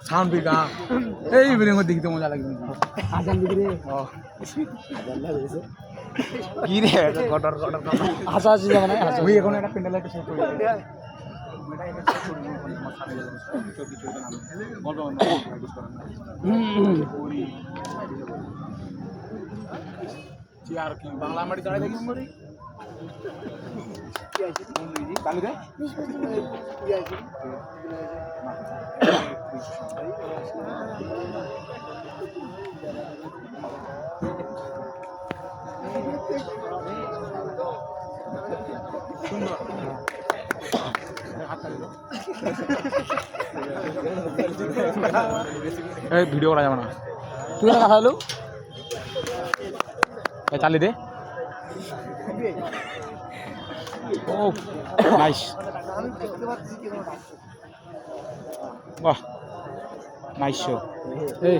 sound বিকা এই evening এর দেখতে মজা লাগবে আজান দিবি রে আজান লাগছে কি রে গটর গটর আসা আসি যাবে না ওই এখন একটা প্যান্ডেল একটা সেট করে দে আর কি বাংলা মাটি দাঁড়ায় দেখি মরি কি আছে চালু দে কি আছে সুন্দর এই ভিডিও করা যাবে না তুই না খাইলু এই চালি দে ও নাইস বাহ নাইস শো এই